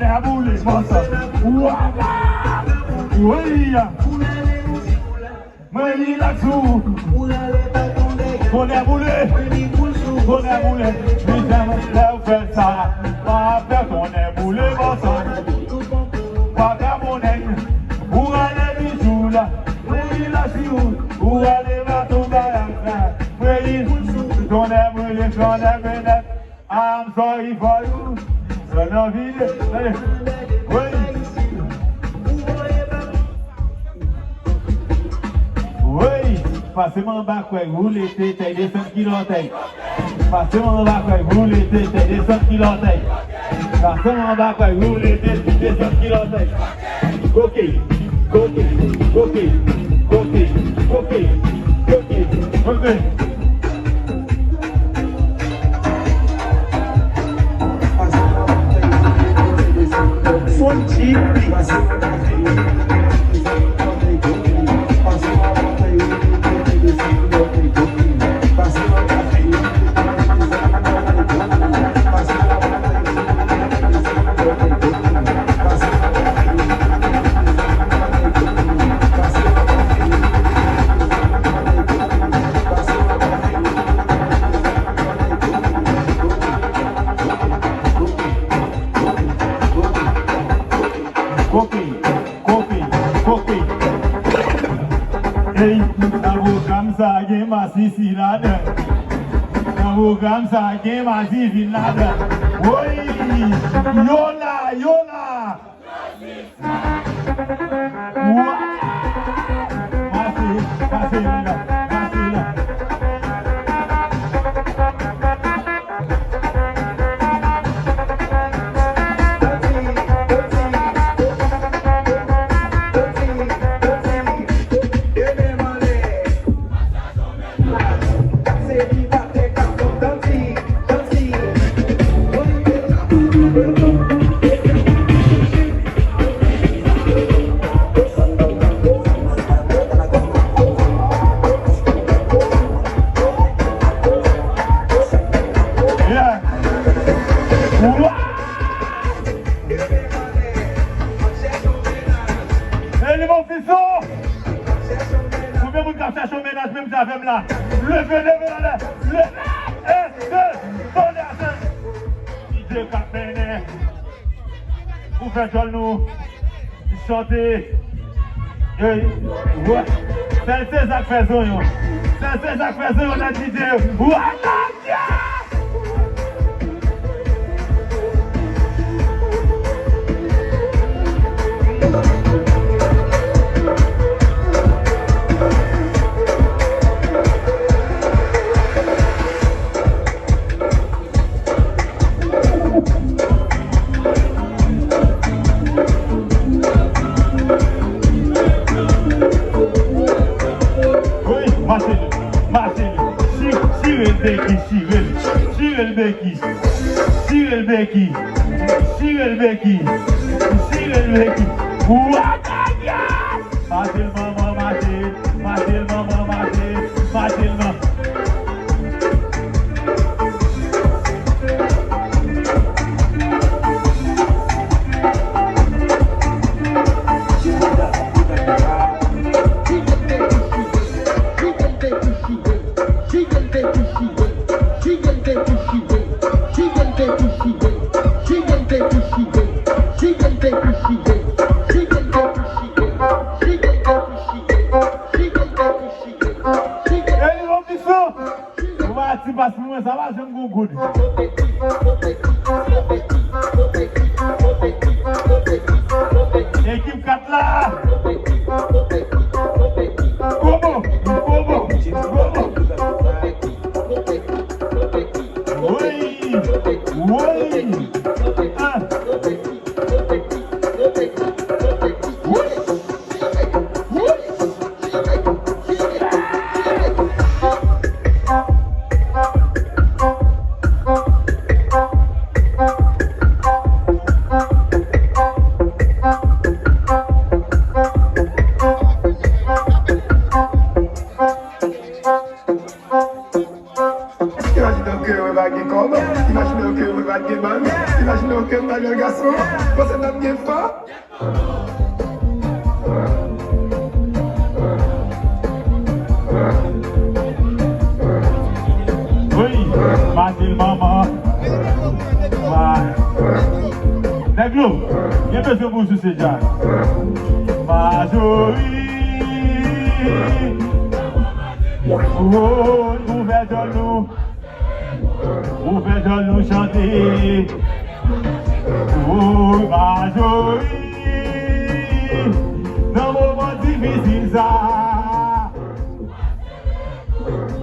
est à bouler, bon ça. Ouah! Oui! Moi, il a tout. On est à bouler. On est à bouler. Putain, là, on fait ça. Pas faire qu'on est boulé, bon ça. Pas faire mon aide. Où aller bisous là? Oui, il a tout. Où aller va tomber à la oui, on est brûlé, on est brûlé. I'm sorry for you. Son envie de... Oui. Oui. Passez-moi en bas, quoi. Vous l'été, t'as des 100 kilos en taille. Passez-moi en bas, quoi. Vous l'été, t'as des 100 kilos en taille. Passez-moi en bas, quoi. Vous l'été, t'as des 100 kilos en taille. Ok. Ok. Ok. Ok. Ok. Ok. Ok. Fonte. Sisi là dans vos gammes ça game à Sisi là oui yola yola passez là. Levez là, levez, 1, 2, tournez à 5. DJ Capene, vous faites nous chanter. Ouais, c'est ça que faisons, c'est ça que faisons, on a DJ. Équipe 4 là. la gueule, garçon. Parce que l'homme n'est pas. Oui, Mathilde, maman. Néglo, il y a besoin de vous sur ces gens. Majori. Oh, ouvrez-nous. Ouvrez-nous chanter. Oh, Majori. Dans le moment difficile, ça.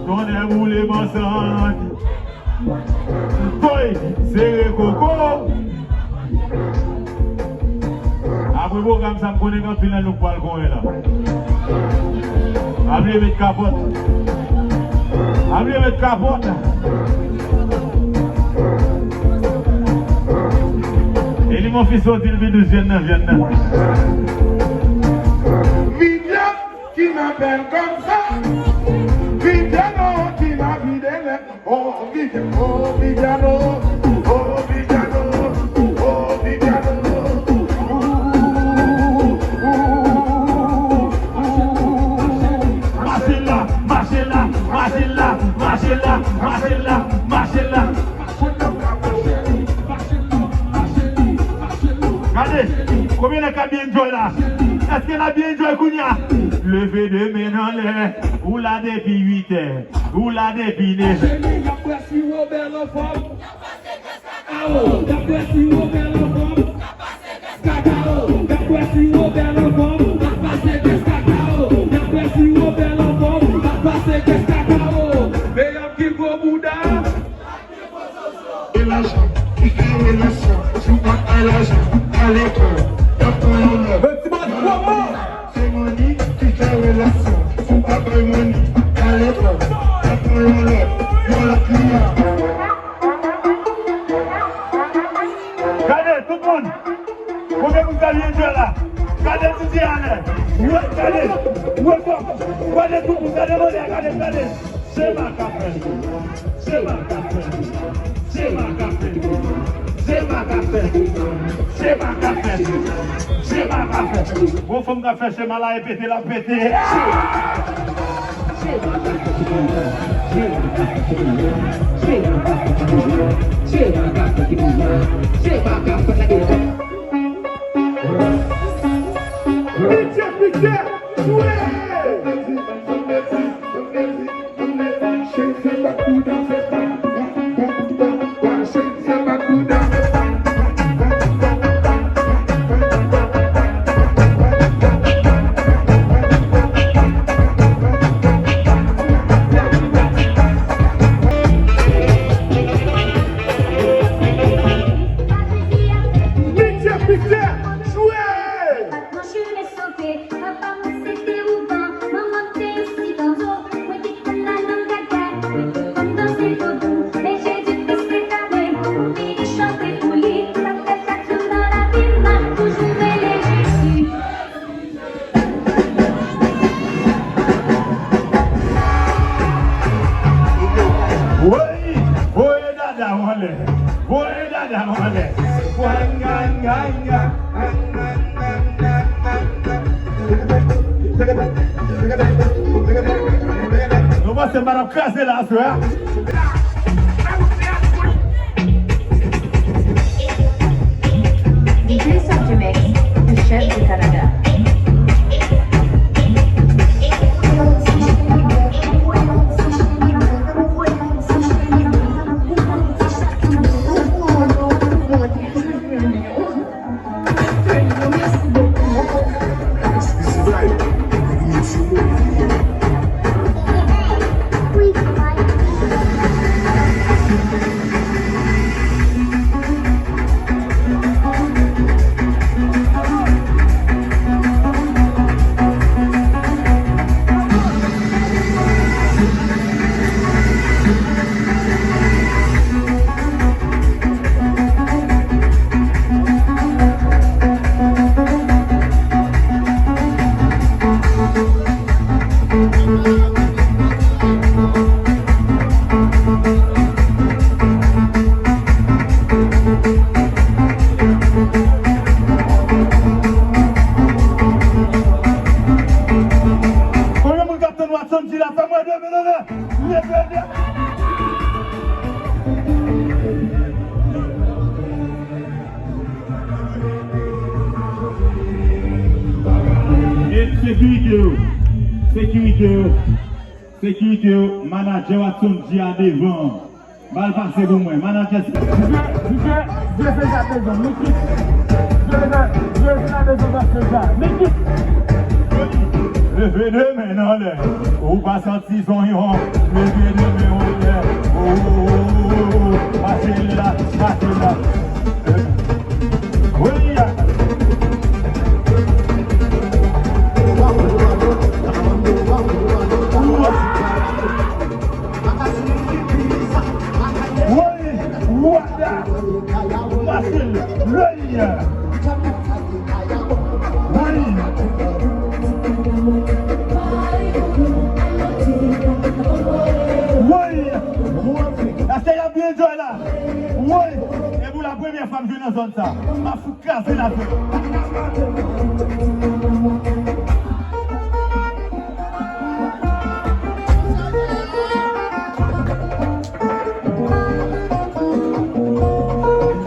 Donnez-vous les mensonges. Oui, c'est le coco. Après le programme, ça me connaît quand il a nous poils qu'on est là. Après mettre capote. Après mettre capote. Et lui, mon fils, sorti le vidéo, viens. Vivian qui m'appelle comme ça. Viviano qui m'a vidé les. Oh, Viviano, oh, Viviano. Oh, Viviano, oh, Viviano. Marchez-la. Regardez, combien de cas bien joué là? Est-ce qu'elle a bien joué, Kounia? Levez de main dans l'air, ou là depuis 8 heures, ou là depuis 9 heures. Et l'argent, il fait relation, souvent à l'argent, à l'école, dans ton honneur. C'est Moni qui fait relation, souvent à Moni, à l'école, dans ton honneur, pour la client. Regardez, tout le monde, combien vous avez bien joué là? Regardez tout ce qui est en l'air. Regardez tout, regardez. C'est ma café. Vos femmes qui fait chez Mala et péter la péter. Pitié, Nous va se marrer casser là, soeur. DJ Subjumix, le chef du Canada. la femme de et sécurité, manager Watson dit à devant. Mal passé pour moi, manager. Je fais la maison, Mickey. Je fais la maison parce que ça. Mickey. Levez deux mains dans l'air. Ou pas senti son yon. Levez deux mains en l'air. Oh, passez là. Oui, et pour la première femme je dans zone ça, m'a fou casser la tête.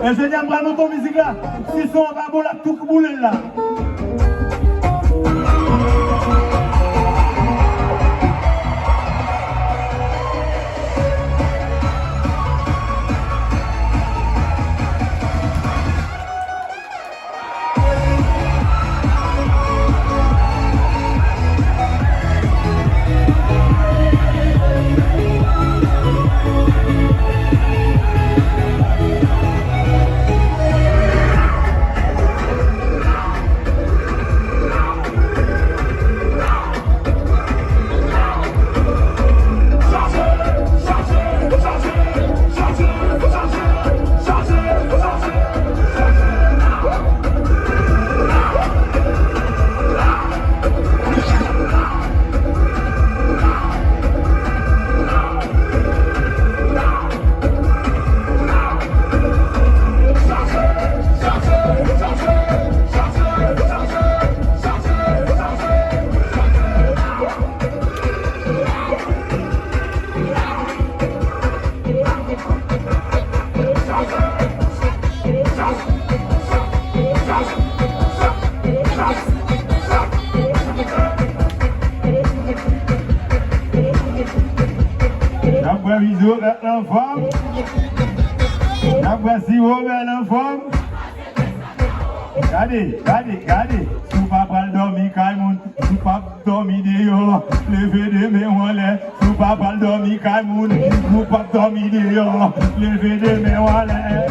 Ingénieur, bravo ton musique là. Si son va bon là, tout boule là. Bisous avec l'enfant. Voici Robert l'enfant. Regardez. Si vous pas dormir, Kaimoun. Si vous pas dormir dehors, levez des mains en l'air. Si vous pas dormir, Kaimoun. Si vous pas dormir dehors, levez des mains en l'air.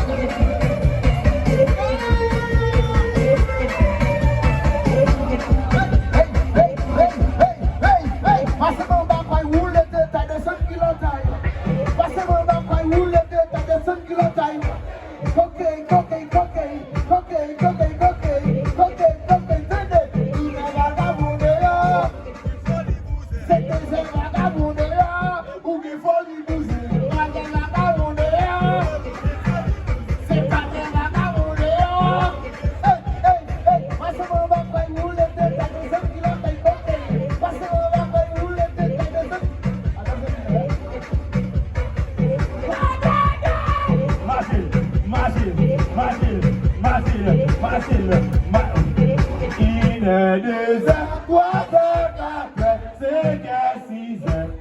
Il est 2 heures, 3 heures après, c'est qu'à 6 heures.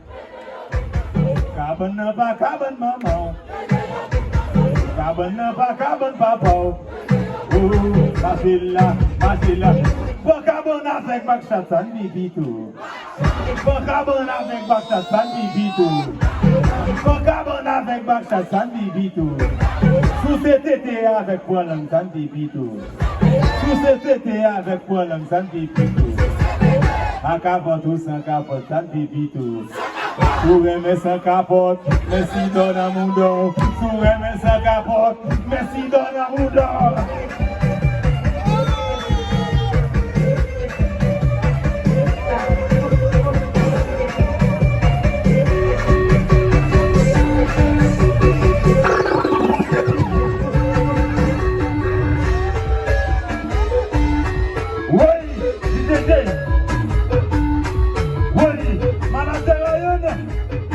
Cabane n'a pas cabane maman. Cabane n'a pas cabane papa. Oh, ma fille là. Bon cabane avec Bakchat, ça ne dit tout. Bon cabane avec Bakchat, ça ne dit tout. Bon cabane avec Bakchat, ça ne dit tout. Sous cet été avec problème, ça ne dit tout. Sous cet été avec problème, ça ne dit tout. En capote ou sans capote, ça ne dit tout. Pour aimer sans capote, merci donne à mon dos. Pour aimer sans capote, merci donne à mon dos. Oui,